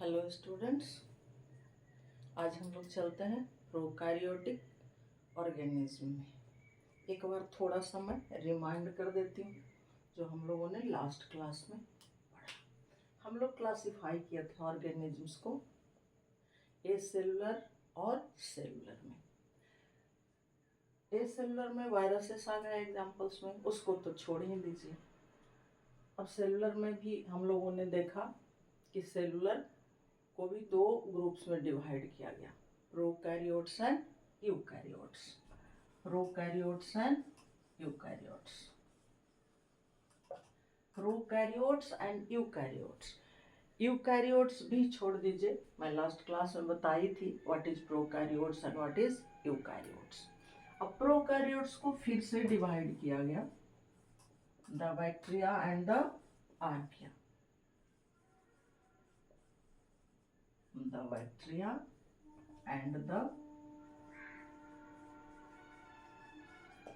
Hello students, आज हम लोग चलते हैं प्रोकैरियोटिक ऑर्गेनिज्म में। एक बार थोड़ा सा मैं रिमाइंड कर देती हूँ जो हम लोगों ने लास्ट क्लास में पढ़ा। हम लोग क्लासिफाई किया था ऑर्गेनिजम्स को ए सेलुलर और सेलुलर में। ए सेलुलर में वायरसेस आ गए एग्जाम्पल्स में, उसको तो छोड़ ही दीजिए। अब सेलुलर में भी हम लोगों ने देखा कि सेलुलर को भी दो ग्रुप्स में डिवाइड किया गया, prokaryotes and eukaryotes. Prokaryotes and eukaryotes, prokaryotes and eukaryotes. Eukaryotes भी छोड़ दीजिए, मैं लास्ट क्लास में बताई थी what is prokaryotes and what is eukaryotes. अब प्रोकैरियोट्स को फिर से डिवाइड किया गया, the bacteria and the archaea. The bacteria and the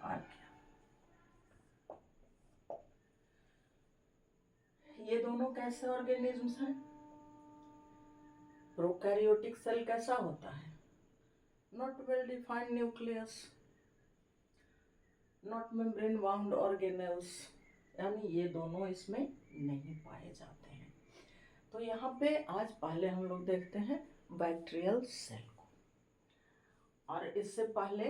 archaea। ये दोनों कैसे ऑर्गेनिजम्स हैं? प्रोकैरियोटिक सेल कैसा होता है? Not well defined nucleus, not membrane bound organelles, यानी ये दोनों इसमें नहीं पाए जाते हैं। तो यहाँ पे आज पहले हम लोग देखते हैं बैक्टीरियल सेल को, और इससे पहले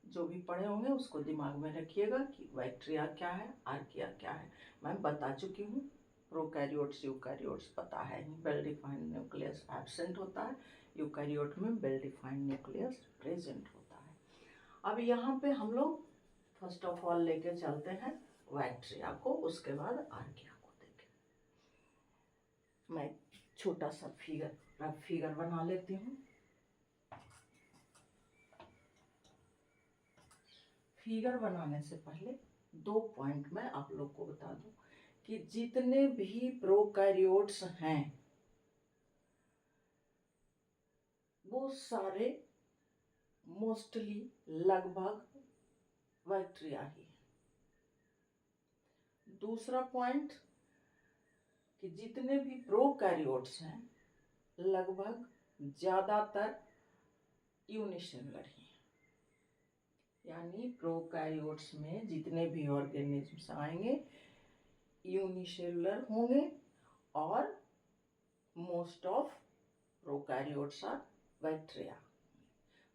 जो भी पढ़े होंगे उसको दिमाग में रखिएगा कि बैक्टीरिया क्या है, आर्किया क्या है। मैं बता चुकी हूँ, प्रोकैरियोट्स यूकैरियोट्स पता है ही, वेल डिफाइंड न्यूक्लियस एब्सेंट होता है, यूकैरियोट में वेल डिफाइंड न्यूक्लियस प्रेजेंट होता है। अब यहाँ पे हम लोग फर्स्ट ऑफ ऑल लेके चलते हैं बैक्टीरिया को, उसके बाद आर्किया को देखें। मैं छोटा सा फिगर बना लेती हूँ। फिगर बनाने से पहले दो पॉइंट मैं आप लोग को बता दूं कि जितने भी प्रोकैरियोट्स हैं वो सारे मोस्टली लगभग बैक्टीरिया ही है। दूसरा पॉइंट कि जितने भी प्रोकैरियोट्स हैं लगभग ज्यादातर यूनिसेलुलर ही हैं, यानी प्रोकैरियोट्स में जितने भी ऑर्गेनिजम्स आएंगे यूनिसेलुलर होंगे, और most of prokaryotes are bacteria.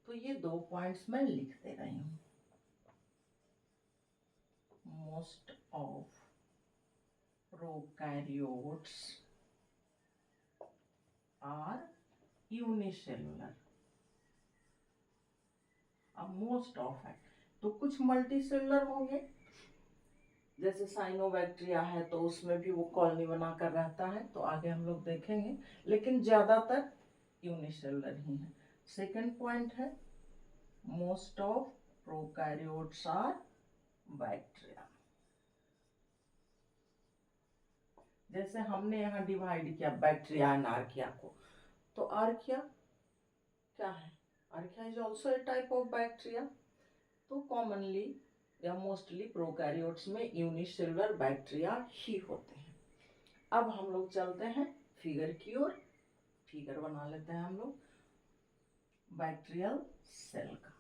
तो ये दो पॉइंट्स मैं लिख दे रही हूँ, most of prokaryotes are unicellular. अब मोस्ट ऑफ है तो कुछ मल्टीसेलुलर होंगे, जैसे साइनोबैक्टीरिया है तो उसमें भी वो कॉलोनी बनाकर रहता है, तो आगे हम लोग देखेंगे, लेकिन ज्यादातर यूनिसेलुलर ही है। सेकंड पॉइंट है most of prokaryotes are bacteria. जैसे हमने यहाँ डिवाइड किया बैक्टीरिया एंड आर्किया को, तो आर्किया क्या है? Archaea is also a type of bacteria. तो कॉमनली या मोस्टली प्रोकैरियोट्स में यूनिसेलुलर बैक्टीरिया ही होते हैं। अब हम लोग चलते हैं फिगर की ओर। फिगर बना लेते हैं हम लोग बैक्टीरियल सेल का।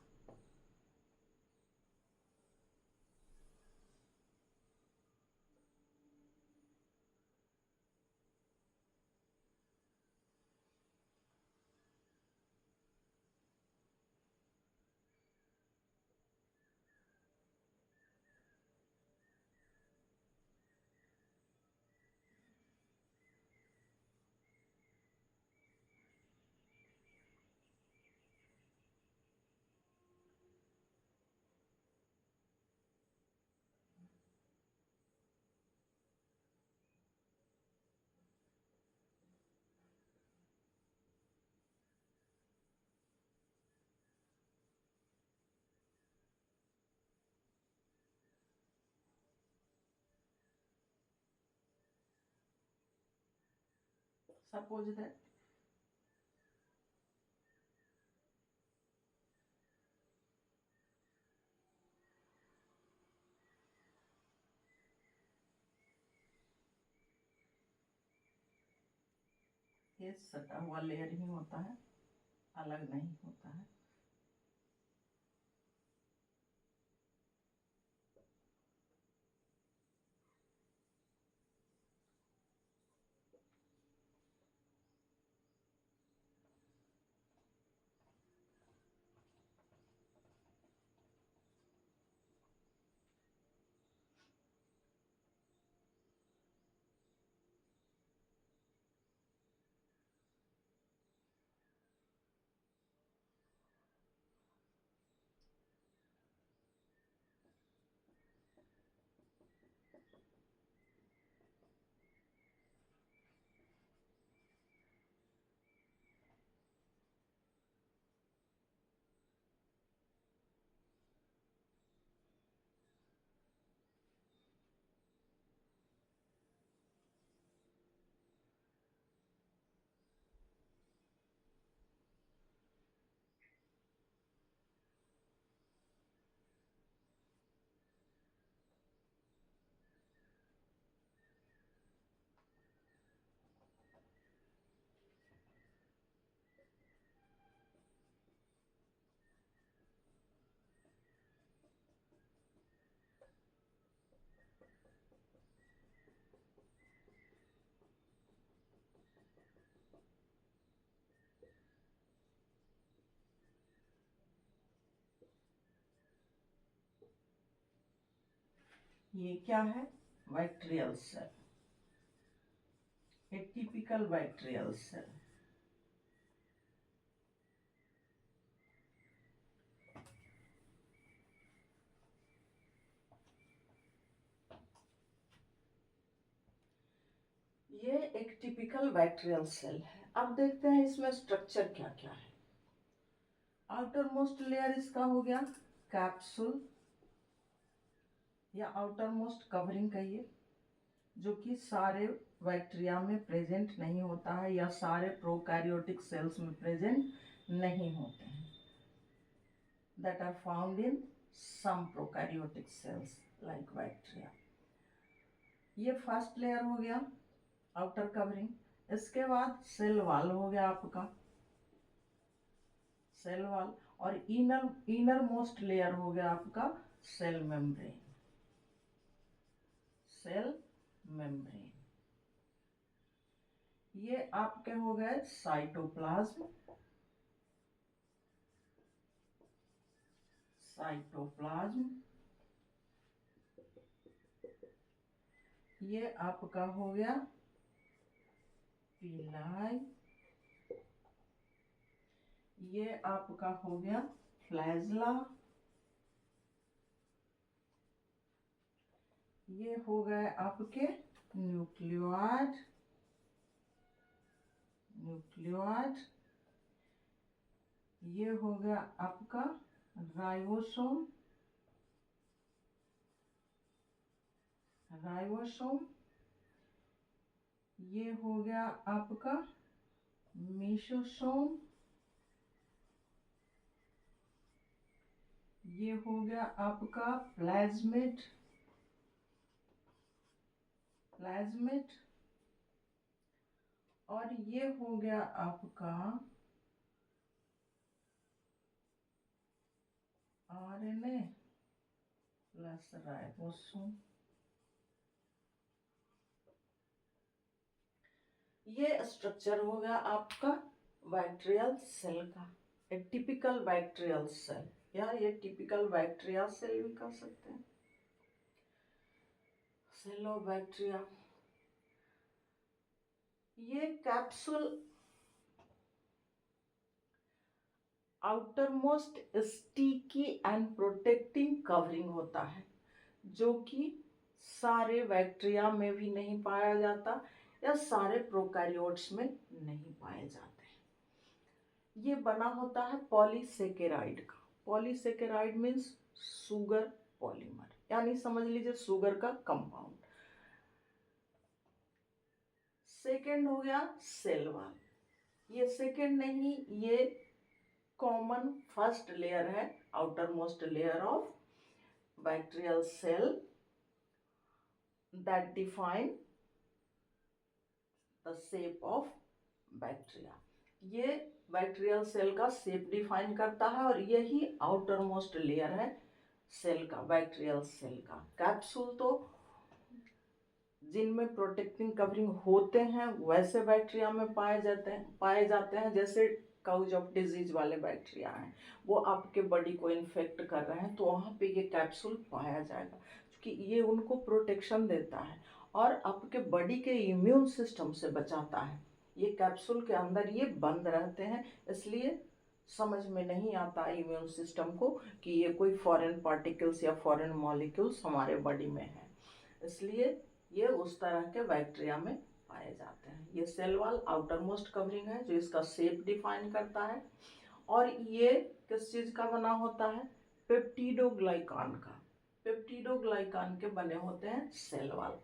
सपोज दैट ये सटा हुआ लेयर ही होता है, अलग नहीं होता है। ये क्या है? Bacterial cell, a typical bacterial cell. ये एक टिपिकल बैक्टीरियल सेल है। अब देखते हैं इसमें स्ट्रक्चर क्या क्या है। आउटर मोस्ट लेयर इसका हो गया कैप्सूल या आउटर मोस्ट कवरिंग कहिए, जो कि सारे बैक्टीरिया में प्रेजेंट नहीं होता है या सारे प्रोकैरियोटिक सेल्स में प्रेजेंट नहीं होते हैं, that are found in some prokaryotic cells like bacteria. ये फर्स्ट लेयर हो गया आउटर कवरिंग। इसके बाद सेल वॉल हो गया आपका, सेल वॉल। और इनर मोस्ट लेयर हो गया आपका सेल मेम्ब्रेन, सेल मेम्ब्रेन। ये आपके हो गए साइटोप्लाज्म, साइटोप्लाज्म। ये आपका हो गया पीलाई। ये आपका हो गया फ्लैजला। ये हो गए आपके न्यूक्लियोइड, न्यूक्लियोइड। ये हो गया आपका राइबोसोम, राइबोसोम। ये हो गया आपका मेसोसोम। ये हो गया आपका प्लाज्मिड, प्लाज्मिड। और ये हो गया आपका आरएनए प्लस राइबोसोम। ये स्ट्रक्चर हो गया आपका बैक्टीरियल सेल का, एक टिपिकल बैक्टीरियल सेल, या ये टिपिकल बैक्टीरिया सेल भी कह सकते हैं, सेल ऑफ बैक्टीरिया। ये capsule outer most sticky and protecting covering होता है, जो कि सारे बैक्टीरिया में भी नहीं पाया जाता या सारे प्रोकैरियोट्स में नहीं पाए जाते। ये बना होता है पॉलीसेकेराइड का। पॉलीसेकेराइड मीन्स शुगर पॉलीमर, यानी समझ लीजिए शुगर का कंपाउंड। सेकेंड हो गया सेल वॉल। ये सेकेंड नहीं, ये कॉमन फर्स्ट लेयर है, outermost layer of bacterial cell that define the shape of bacteria. ये बैक्टीरियल सेल का शेप डिफाइन करता है और यही आउटर मोस्ट लेयर है सेल का, बैक्टीरियल सेल का। कैप्सूल तो जिनमें प्रोटेक्टिंग कवरिंग होते हैं वैसे बैक्टीरिया में पाए जाते हैं जैसे काउज ऑफ डिजीज वाले बैक्टीरिया हैं, वो आपके बॉडी को इन्फेक्ट कर रहे हैं तो वहाँ पे ये कैप्सूल पाया जाएगा, क्योंकि ये उनको प्रोटेक्शन देता है और आपके बॉडी के इम्यून सिस्टम से बचाता है। ये कैप्सूल के अंदर ये बंद रहते हैं, इसलिए समझ में नहीं आता इम्यून सिस्टम को कि ये कोई फॉरेन पार्टिकल्स या फॉरेन मॉलिक्यूल्स हमारे बॉडी में है, इसलिए ये उस तरह के बैक्टीरिया में पाए जाते हैं। ये cell wall outermost covering है जो इसका शेप डिफाइन करता है और ये किस चीज का बना होता है, पेप्टिडोग्लाइकान का। पेप्टिडोग्लाइकान के बने होते हैं cell wall.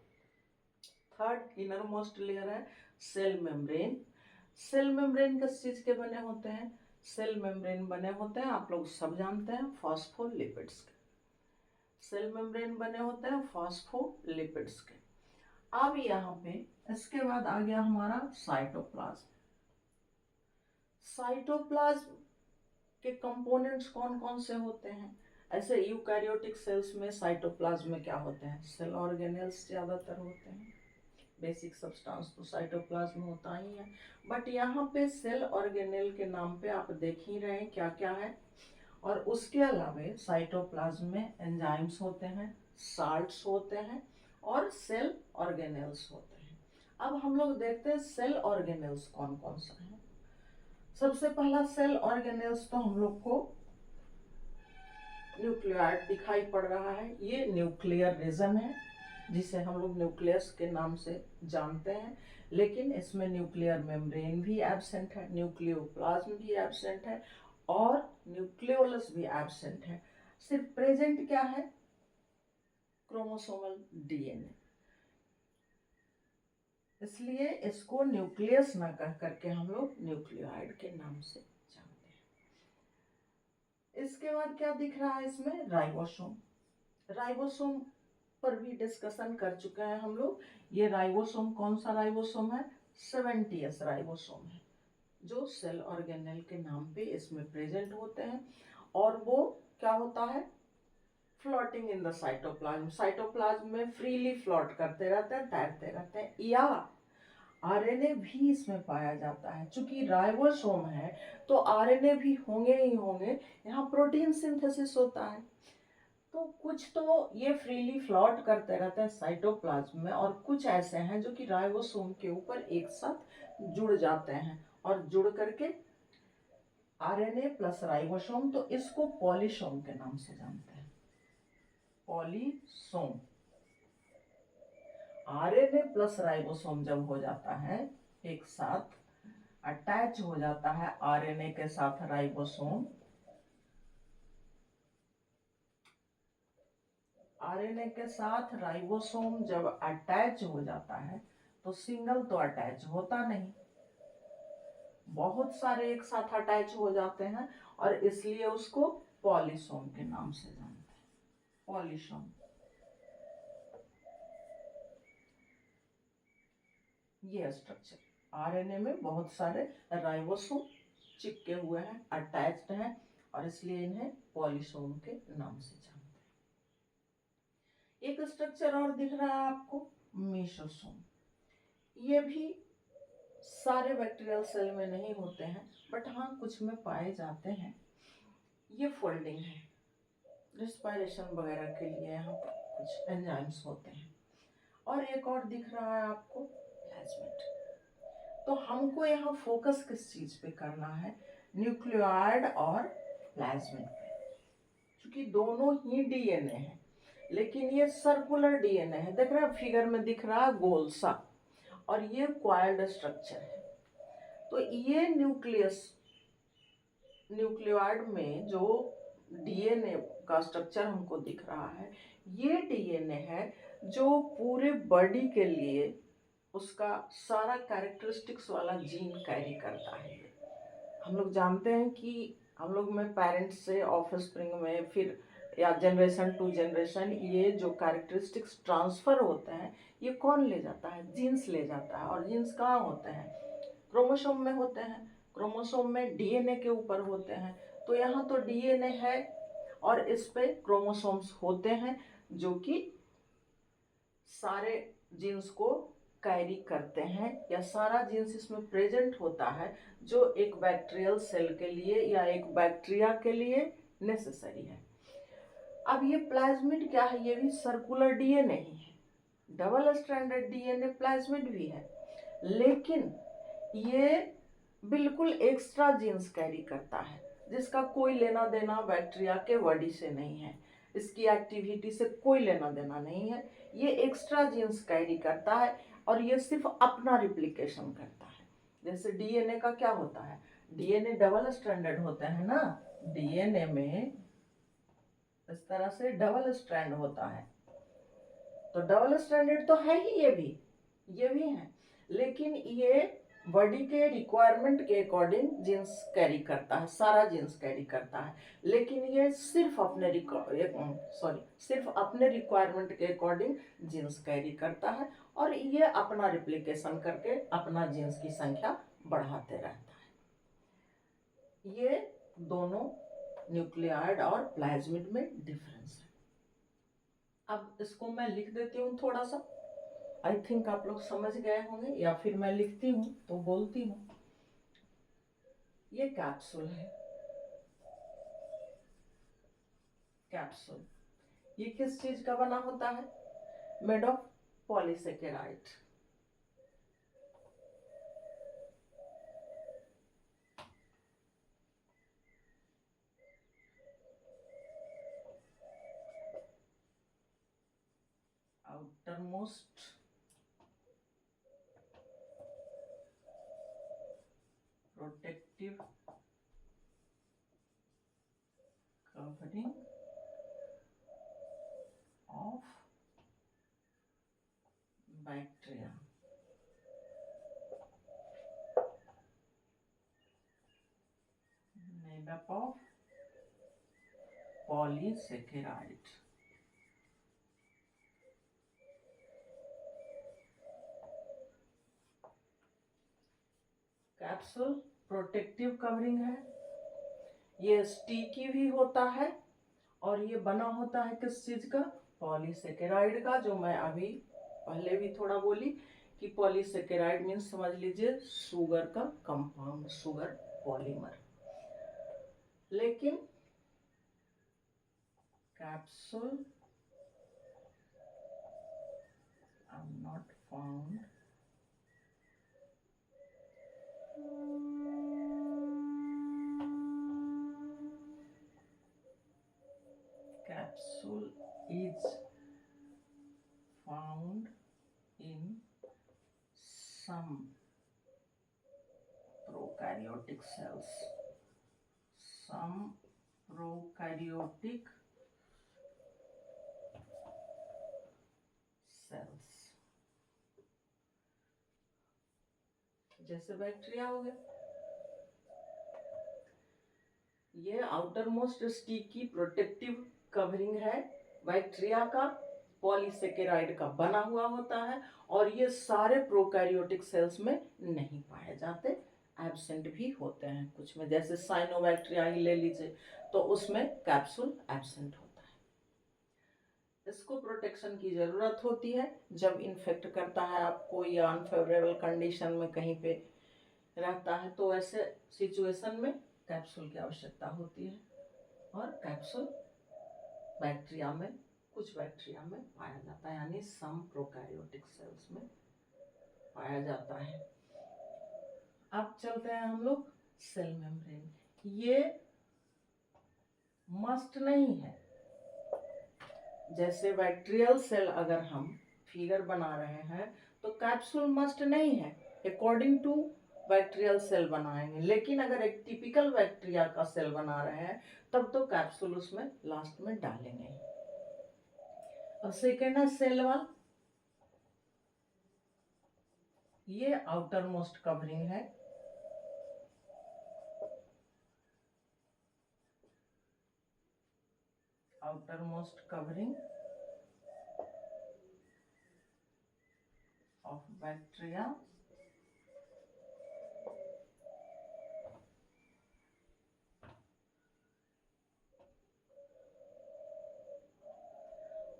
Third innermost layer है सेल मेम्ब्रेन। सेल मेम्ब्रेन किस चीज के बने होते हैं, सेल मेम्ब्रेन बने होते हैं आप लोग सब जानते हैं फॉस्फोलिपिड्स के। सेल मेम्ब्रेन बने होते हैं फॉस्फोलिपिड्स के। अब यहाँ पे इसके बाद आ गया हमारा साइटोप्लाज्म। साइटोप्लाज्म के कंपोनेंट्स कौन कौन से होते हैं, ऐसे यूकैरियोटिक सेल्स में साइटोप्लाज्म में क्या होते हैं, सेल ऑर्गेनेल्स ज़्यादातर होते हैं, बेसिक सब्सटेंस तो साइटोप्लाज्म में होता ही है, बट यहाँ पे सेल ऑर्गेनेल के नाम पे आप देख ही रहे हैं क्या क्या है। और उसके अलावा साइटोप्लाज्म में एंजाइम्स होते हैं, साल्ट्स होते हैं और सेल ऑर्गेनेल्स होते हैं। अब हम लोग देखते हैं सेल ऑर्गेनेल्स कौन कौन सा है। सबसे पहला सेल ऑर्गेनेल्स तो हम लोग को न्यूक्लियाइड दिखाई पड़ रहा है, ये न्यूक्लियर रीजन है जिसे हम लोग न्यूक्लियस के नाम से जानते हैं, लेकिन इसमें न्यूक्लियर मेम्ब्रेन भी एब्सेंट है, न्यूक्लियोप्लाज्म भी एब्सेंट है और न्यूक्लियोलस भी एब्सेंट है। सिर्फ प्रेजेंट क्या है, क्रोमोसोमल डीएनए, इसलिए इसको न्यूक्लियस ना कह करके हम लोग न्यूक्लियोइड के नाम से जानते हैं। इसके बाद क्या दिख रहा है इसमें, राइबोसोम। राइबोसोम पर भी डिस्कशन कर चुके हैं हम लोग। ये राइबोसोम कौन सा राइबोसोम है, 70S राइबोसोम है जो सेल ऑर्गेनेल के नाम पे इसमें प्रेजेंट होते हैं और वो क्या होता है, floating in the cytoplasm. Cytoplasm में फ्रीली फ्लोट करते रहते हैं, तैरते रहते हैं, या आरएनए भी इसमें पाया जाता है। चूंकि राइबोसोम है तो आरएनए भी होंगे ही होंगे, यहाँ प्रोटीन सिंथेसिस होता है, तो कुछ तो ये फ्रीली फ्लोट करते रहते हैं साइटोप्लाज्म में और कुछ ऐसे हैं जो कि राइबोसोम के ऊपर एक साथ जुड़ जाते हैं और जुड़ करके आरएनए प्लस राइबोसोम, तो इसको पॉलीसोम के नाम से जानते हैं, पॉलीसोम। आरएनए प्लस राइबोसोम जब हो जाता है एक साथ अटैच हो जाता है आरएनए के साथ राइबोसोम, आरएनए के साथ राइबोसोम जब अटैच हो जाता है तो सिंगल तो अटैच होता नहीं, बहुत सारे एक साथ अटैच हो जाते हैं और इसलिए उसको पॉलीसोम के नाम से जानते हैं, पॉलीसोम। ये स्ट्रक्चर, आरएनए में बहुत सारे राइबोसोम चिपके हुए हैं, अटैच्ड हैं और इसलिए इन्हें पॉलीसोम के नाम से जानते हैं। एक स्ट्रक्चर और दिख रहा है आपको, मेसोसोम। ये भी सारे बैक्टीरियल सेल में नहीं होते हैं बट हाँ कुछ में पाए जाते हैं। ये फोल्डिंग है, रेस्पिरेशन वगैरह के लिए यहाँ पर कुछ एंजाइम्स होते हैं। और एक और दिख रहा है आपको, प्लाज्मिड। तो हमको यहाँ फोकस किस चीज पे करना है, न्यूक्लियोइड और प्लाज्मिड पे, क्योंकि दोनों ही डीएनए है लेकिन ये सर्कुलर डीएनए है, देख रहे हैं फिगर में दिख रहा है गोल सा, और ये क्वाइल्ड स्ट्रक्चर है। तो ये न्यूक्लियोइड में जो डीएनए का स्ट्रक्चर हमको दिख रहा है, ये डीएनए है जो पूरे बॉडी के लिए उसका सारा कैरेक्टरिस्टिक्स वाला जीन कैरी करता है। हम लोग जानते हैं कि हम लोग में पेरेंट्स से ऑफस्प्रिंग में फिर या जनरेशन टू जनरेशन ये जो कैरेक्टरिस्टिक्स ट्रांसफ़र होते हैं ये कौन ले जाता है, जीन्स ले जाता है। और जीन्स कहाँ होते हैं, क्रोमोसोम में होते हैं, क्रोमोसोम में डीएनए के ऊपर होते हैं। तो यहाँ तो डीएनए है और इस पे क्रोमोसोम्स होते हैं जो कि सारे जीन्स को कैरी करते हैं, या सारा जीन्स इसमें प्रेजेंट होता है जो एक बैक्टीरियल सेल के लिए या एक बैक्टीरिया के लिए नेसेसरी है। अब ये प्लाज्मिड क्या है, ये भी सर्कुलर डीएनए ही है, डबल स्ट्रैंडेड डीएनए प्लाज्मिड भी है, लेकिन ये बिल्कुल एक्स्ट्रा जीन्स कैरी करता है जिसका कोई लेना देना बैक्टीरिया के बॉडी से नहीं है, इसकी एक्टिविटी से कोई लेना देना नहीं है। ये एक्स्ट्रा जीन्स कैरी करता है और ये सिर्फ अपना रिप्लिकेशन करता है। जैसे डीएनए का क्या होता है, डीएनए डबल स्ट्रैंडेड होते हैं ना, डीएनए में इस तरह से डबल स्ट्रैंड होता है, तो डबल स्ट्रैंडेड तो है ही, ये भी है, लेकिन ये बॉडी के रिक्वायरमेंट के अकॉर्डिंग जीन्स कैरी करता है, सारा जीन्स कैरी करता है, लेकिन ये सिर्फ अपने रिक्वायरमेंट के अकॉर्डिंग जीन्स कैरी करता है और ये अपना रिप्लिकेशन करके अपना जीन्स की संख्या बढ़ाते रहता है। ये दोनों न्यूक्लियाइड और प्लाज्मिड में डिफरेंस है। अब इसको मैं लिख देती हूँ थोड़ा सा, आई थिंक आप लोग समझ गए होंगे, या फिर मैं लिखती हूँ तो बोलती हूँ। ये कैप्सूल है, कैप्सूल ये किस चीज का बना होता है, made of polysaccharide. outermost protective covering of bacteria made up of polysaccharide। Capsule protective covering है, ये स्टिकी भी होता है और ये बना होता है किस चीज का, पॉलीसेकेराइड का, जो मैं अभी पहले भी थोड़ा बोली कि पॉलीसेकेराइड मीन्स समझ लीजिए शुगर का कंपाउंड, शुगर पॉलीमर। लेकिन capsule are not found capsule is found in some prokaryotic cells, some prokaryotic cells, जैसे बैक्टीरिया हो गए। ये outer most sticky protective covering है बैक्टीरिया का, पॉलीसेकेराइड का बना हुआ होता है और ये सारे प्रोकैरियोटिक सेल्स में नहीं पाए जाते, एब्सेंट भी होते हैं कुछ में, जैसे साइनोबैक्टीरिया ही ले लीजिए तो उसमें कैप्सूल एब्सेंट होता है। इसको प्रोटेक्शन की ज़रूरत होती है जब इन्फेक्ट करता है आपको या अनफेवरेबल कंडीशन में कहीं पे रहता है, तो ऐसे सिचुएशन में कैप्सूल की आवश्यकता होती है। और कैप्सूल बैक्टीरिया में, कुछ बैक्टीरिया में पाया जाता है, यानी सम प्रोकैरियोटिक सेल्स में पाया जाता है। अब चलते हैं हम लोग सेल मेम्ब्रेन। ये मस्ट नहीं है, जैसे बैक्टीरियल सेल अगर हम फिगर बना रहे हैं तो कैप्सूल मस्ट नहीं है, अकॉर्डिंग टू बैक्टीरियल सेल बनाएंगे, लेकिन अगर एक टिपिकल बैक्टीरिया का सेल बना रहे हैं तब तो कैप्सूल उसमें लास्ट में डालेंगे। और सेकेंड है सेल वॉल, ये आउटर मोस्ट कवरिंग है, outermost covering of bacteria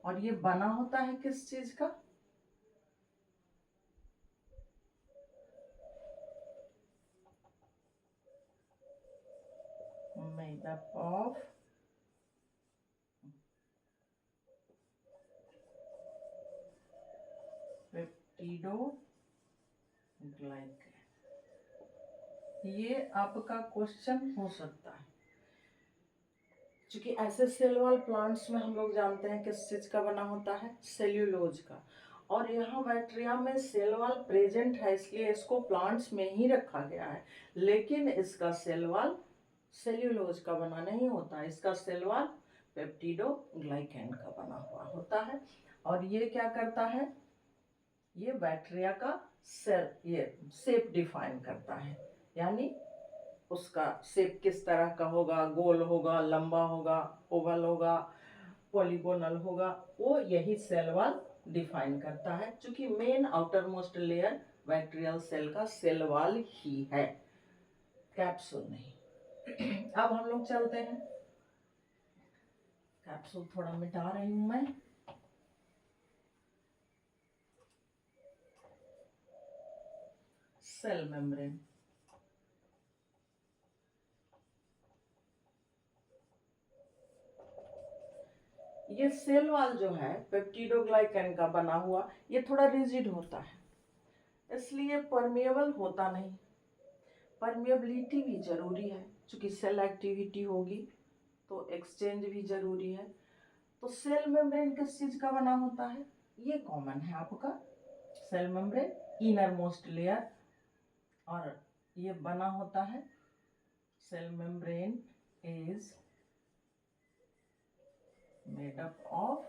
और ये बना होता है किस चीज का? Made up of peptidoglycan. ये आपका क्वेश्चन हो सकता है, क्योंकि ऐसे सेल वाल प्लांट्स में हम लोग जानते हैं किस चीज का बना होता है? सेल्यूलोज का। और यहाँ बैक्टीरिया में सेल वाल प्रेजेंट है, इसलिए इसको प्लांट्स में ही रखा गया है, लेकिन इसका सेल वाल सेल्यूलोज का बना नहीं होता, इसका सेल वाल पेप्टिडोग्लाइकन का बना हुआ होता है। और ये क्या करता है? ये बैक्टीरिया का सेल ये शेप डिफाइन करता है, यानी उसका शेप किस तरह का होगा, गोल होगा, लंबा होगा, ओवल होगा, पॉलीगोनल होगा, वो यही सेल वॉल डिफाइन करता है, क्योंकि main outermost layer bacterial cell का सेल वॉल ही है, कैप्सूल नहीं। अब हम लोग चलते हैं, कैप्सूल थोड़ा मिटा रही हूं मैं। सेल मेम्ब्रेन, ये सेल वॉल जो है पेप्टिडोग्लाइकन का बना हुआ, ये थोड़ा रिजिड होता है, इसलिए परमेबल होता नहीं। परमेबिलिटी भी जरूरी है, क्योंकि सेल एक्टिविटी होगी तो एक्सचेंज भी जरूरी है। तो सेल मेम्ब्रेन किस चीज का बना होता है? ये कॉमन है आपका, cell membrane innermost layer, और ये बना होता है, cell membrane is made up of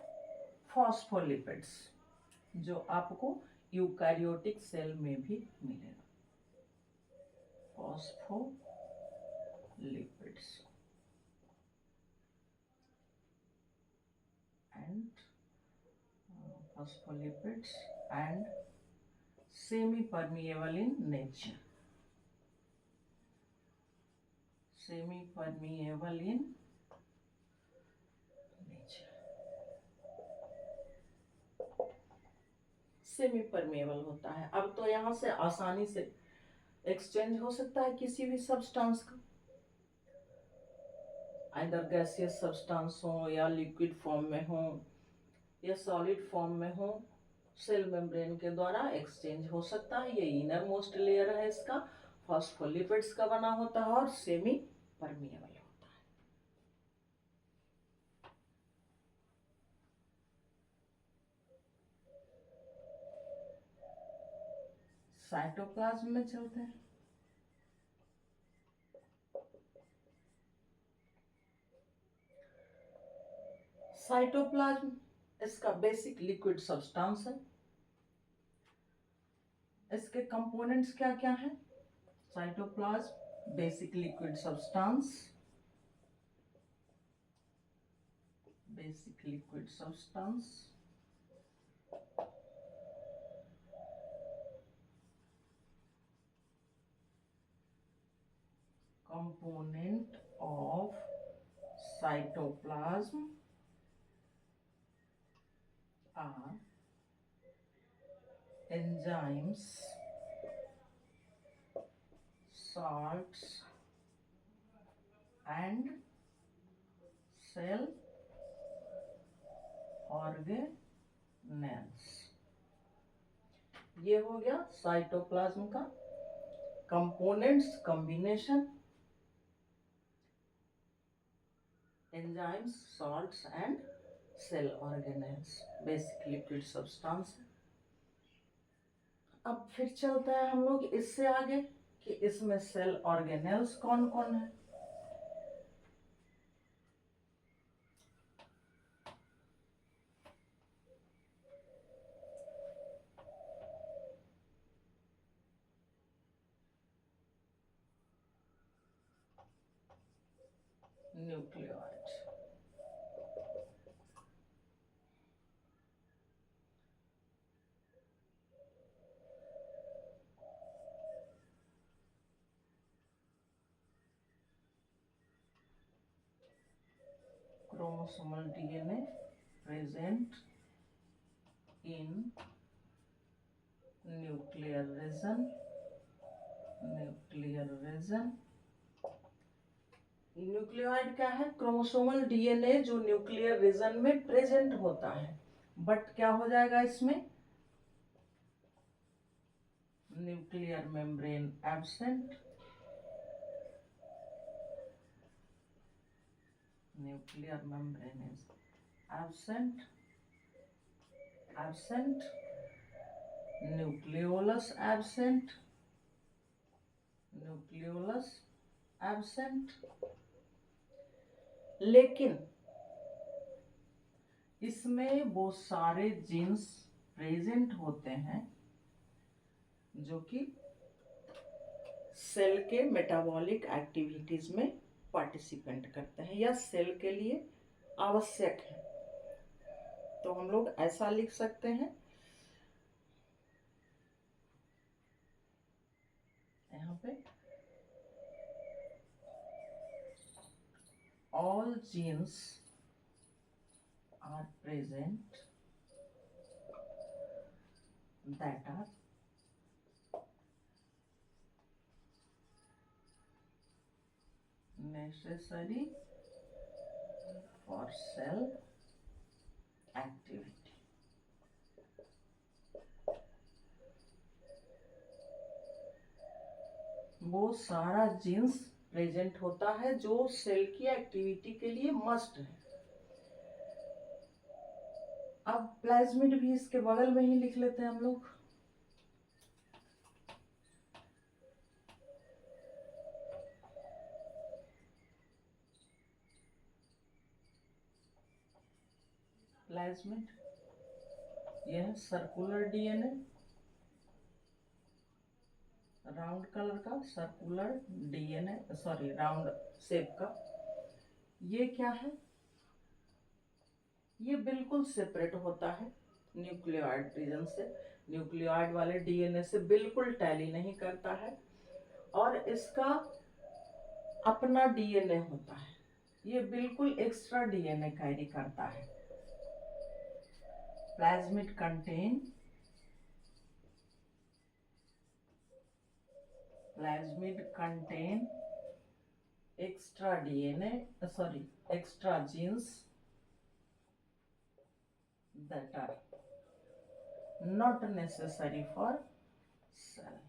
phospholipids, जो आपको यूकैरियोटिक सेल में भी मिलेगा, phospholipids and phospholipids and semi-permeable in nature, semi-permeable in nature, semi permeable होता है। अब तो यहाँ से आसानी से एक्सचेंज हो सकता है किसी भी सब्सटेंस का, आइदर गैसियस सब्सटेंस हो या लिक्विड फॉर्म में हो या सॉलिड फॉर्म में हो, सेल मेम्ब्रेन के द्वारा एक्सचेंज हो सकता है। ये इनर मोस्ट लेयर है इसका, फॉस्फोलिपिड्स का बना होता है और सेमी परमेबल होता है। साइटोप्लाज्म में चलते हैं। साइटोप्लाज्म इसका बेसिक लिक्विड सब्सटेंस है। इसके कंपोनेंट्स क्या क्या हैं? Cytoplasm basic liquid substance, basic liquid substance, component of cytoplasm are enzymes, salts and cell organelles। ये हो गया साइटोप्लाज्म का components combination, enzymes, salts and cell organelles, basic liquid substance. अब फिर चलते हैं हम लोग इससे आगे कि इसमें सेल ऑर्गेनेल्स कौन कौन है। Nucleoid, chromosomal DNA, present in nuclear region. Nucleoid क्या है? क्रोमोसोमल डीएनए जो न्यूक्लियर रीजन में प्रेजेंट होता है, बट क्या हो जाएगा इसमें? Nuclear membrane absent, nuclear membrane is absent, nucleolus absent, लेकिन इसमें वो सारे जीन्स प्रेजेंट होते हैं जो कि सेल के मेटाबॉलिक एक्टिविटीज में पार्टिसिपेंट करते हैं या सेल के लिए आवश्यक है। तो हम लोग ऐसा लिख सकते हैं, यहाँ पे all genes are present that are necessary for cell activity. वो सारा जीन्स प्रेजेंट होता है जो सेल की एक्टिविटी के लिए मस्ट है। अब प्लाज्मिड भी इसके बगल में ही लिख लेते हैं हम लोग। प्लाज्मिड यह सर्कुलर डीएनए, राउंड कलर का circular DNA, sorry round shape का। ये क्या है? ये बिल्कुल सेपरेट होता है न्यूक्लियोइड रीजन से, न्यूक्लियोइड वाले डीएनए से बिल्कुल टैली नहीं करता है और इसका अपना डीएनए होता है। ये बिल्कुल एक्स्ट्रा डीएनए कैरी करता है। Plasmid contain extra DNA, extra genes that are not necessary for cell,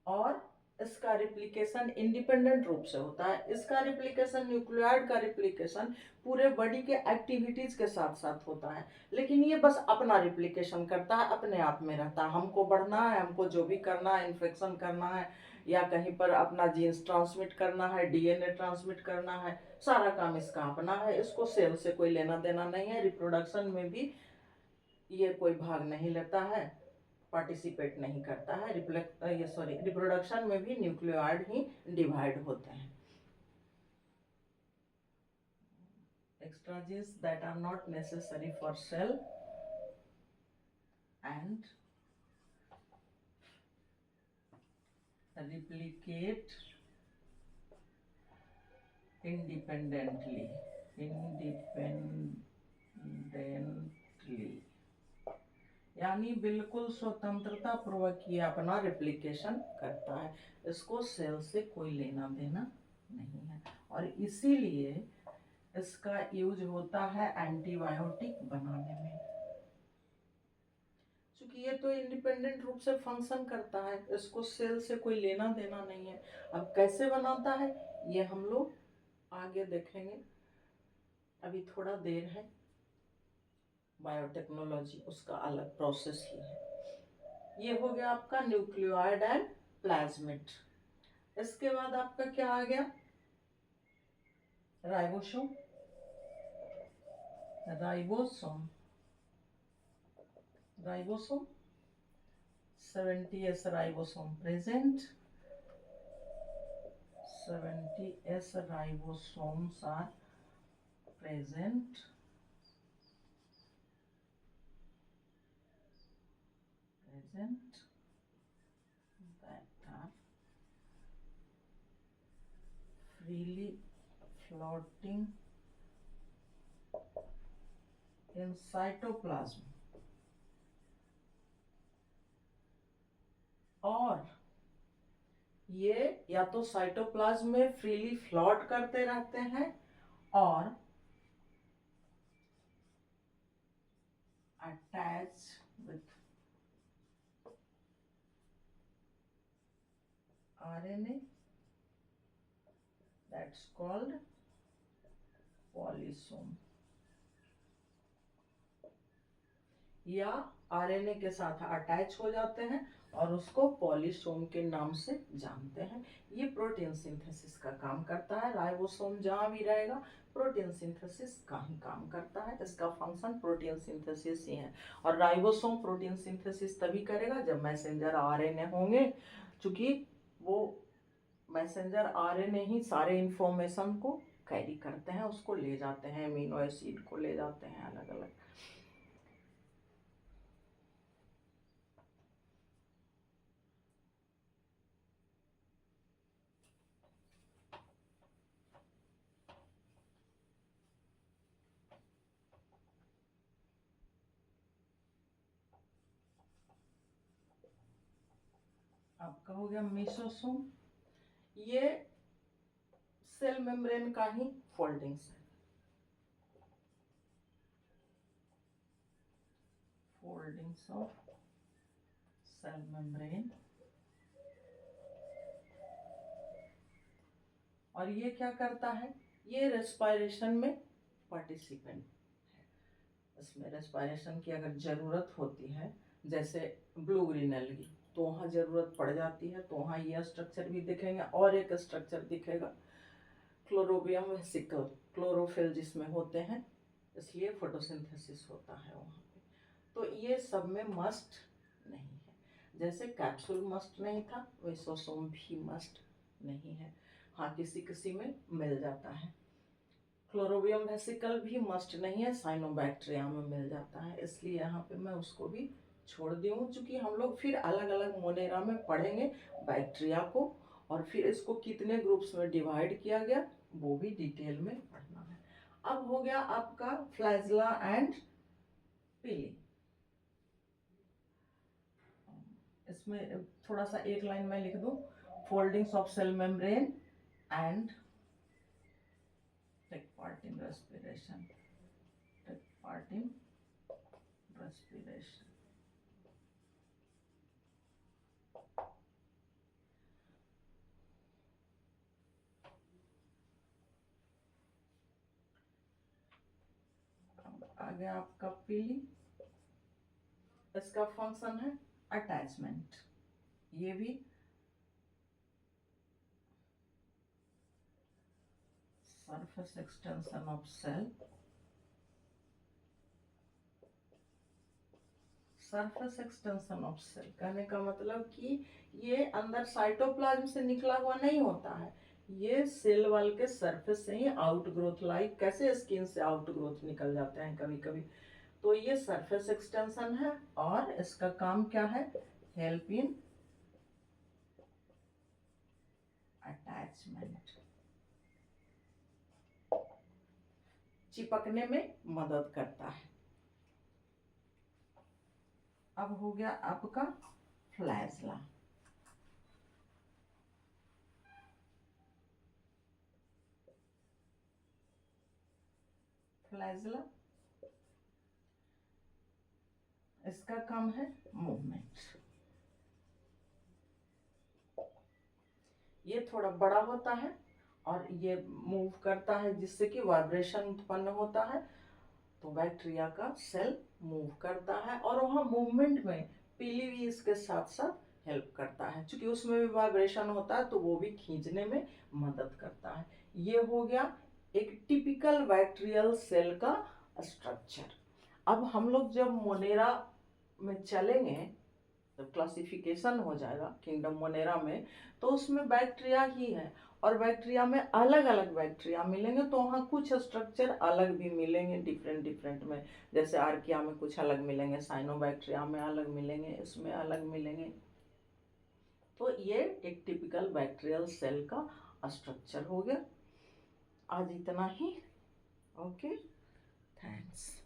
और इसका रिप्लिकेशन इंडिपेंडेंट रूप से होता है। इसका रिप्लिकेशन, न्यूक्लियोइड का रिप्लिकेशन पूरे बॉडी के एक्टिविटीज के साथ साथ होता है, लेकिन ये बस अपना रिप्लिकेशन करता है, अपने आप में रहता है। हमको बढ़ना है, हमको जो भी करना है, इन्फेक्शन करना है या कहीं पर अपना जीन्स ट्रांसमिट करना है, डीएनए ट्रांसमिट करना है, सारा काम इसका अपना है। इसको सेल से कोई लेना देना नहीं है। रिप्रोडक्शन में भी ये कोई भाग नहीं लेता है, पार्टिसिपेट नहीं करता है। रिप्रोडक्शन में भी न्यूक्लियोइड ही डिवाइड होते हैं। Extra genes that are not necessary for cell and replicate independently, यानी बिल्कुल स्वतंत्रता पूर्वक ये अपना रिप्लिकेशन करता है। इसको सेल से कोई लेना देना नहीं है और इसीलिए इसका यूज होता है एंटीबायोटिक बनाने में, क्योंकि ये तो इंडिपेंडेंट रूप से फंक्शन करता है, इसको सेल से कोई लेना देना नहीं है। अब कैसे बनाता है ये हम लोग आगे देखेंगे, अभी थोड़ा देर है। बायोटेक्नोलॉजी उसका अलग प्रोसेस ही है। ये हो गया आपका न्यूक्लियोइड एंड प्लाज्मिड। इसके बाद आपका क्या आ गया? Ribosome. 70s ribosome present. 70s ribosomes are present. That are floating in cytoplasm, और ये या तो साइटोप्लाज्म में फ्रीली फ्लॉट करते रहते हैं और attach with RNA, that's called polysome, या आरएनए के साथ अटैच हो जाते हैं और उसको पॉलीसोम के नाम से जानते हैं। ये प्रोटीन सिंथेसिस का काम करता है। राइबोसोम जहाँ भी रहेगा प्रोटीन सिंथेसिस का ही काम करता है, इसका फंक्शन प्रोटीन सिंथेसिस ही है। और राइबोसोम प्रोटीन सिंथेसिस तभी करेगा जब मैसेंजर आरएनए होंगे, क्योंकि वो मैसेंजर आरएनए ही सारे इंफॉर्मेशन को कैरी करते हैं, उसको ले जाते हैं, अमीनो एसिड को ले जाते हैं अलग अलग। आपका हो गया मेसोसोम, ये सेल मेम्ब्रेन का ही folding cell, foldings of cell membrane. और ये क्या करता है, ये रेस्पिरेशन में पार्टिसिपेंट है। इसमें रेस्पिरेशन की अगर जरूरत होती है, जैसे ब्लू ग्रीन एल्गी, तो वहाँ जरूरत पड़ जाती है, तो वहाँ ये स्ट्रक्चर भी दिखेंगे। और एक स्ट्रक्चर दिखेगा क्लोरोबियम वेसिकल, क्लोरोफिल जिसमें होते हैं, इसलिए फोटोसिंथेसिस होता है वहाँ पे। तो ये सब में मस्ट नहीं है, जैसे कैप्सूल मस्ट नहीं था, वेसोसोम भी मस्ट नहीं है। हाँ, किसी किसी में मिल जाता है। क्लोरोबियम वेसिकल भी मस्ट नहीं है, साइनोबैक्टीरिया में मिल जाता है, इसलिए यहाँ पे मैं उसको भी छोड़ दी हूँ, क्योंकि हम लोग फिर अलग अलग मोनेरा में पढ़ेंगे बैक्टीरिया को, और फिर इसको कितने ग्रुप्स में डिवाइड किया गया वो भी डिटेल में पढ़ना है। अब हो गया आपका फ्लैजला एंड पीली। इसमें थोड़ा सा एक लाइन में लिख दूं, foldings of cell membrane and take part in respiration, take part in respiration. आ गया आपका पीली, इसका फंक्शन है अटैचमेंट। ये भी surface extension of cell, surface extension of cell कहने का मतलब कि ये अंदर साइटोप्लाज्म से निकला हुआ नहीं होता है, ये सेल वॉल के सरफेस से ही आउट ग्रोथ, लाइक कैसे स्किन से आउट ग्रोथ निकल जाते हैं कभी कभी, तो ये सरफेस एक्सटेंशन है। और इसका काम क्या है, हेल्प इन अटैचमेंट, चिपकने में मदद करता है। अब हो गया आपका फ्लैजला। फ्लैजला, इसका काम है मूवमेंट। ये थोड़ा बड़ा होता है और ये मूव करता है, जिससे कि वाइब्रेशन उत्पन्न होता है, तो बैक्टीरिया का सेल मूव करता है। और वहाँ मूवमेंट में पीली भी इसके साथ साथ हेल्प करता है, क्योंकि उसमें भी वाइब्रेशन होता है, तो वो भी खींचने में मदद करता है। ये हो गया एक टिपिकल बैक्टीरियल सेल का स्ट्रक्चर। अब हम लोग जब मोनेरा में चलेंगे, जब क्लासिफिकेशन हो जाएगा किंगडम मोनेरा में, तो उसमें बैक्टीरिया ही है, और बैक्टीरिया में अलग अलग बैक्टीरिया मिलेंगे, तो वहाँ कुछ स्ट्रक्चर अलग भी मिलेंगे डिफरेंट डिफरेंट में, जैसे आर्किया में कुछ अलग मिलेंगे, साइनोबैक्टीरिया में अलग मिलेंगे, इसमें अलग मिलेंगे। तो ये एक टिपिकल बैक्टीरियल सेल का स्ट्रक्चर हो गया। आज इतना ही। Okay, thanks.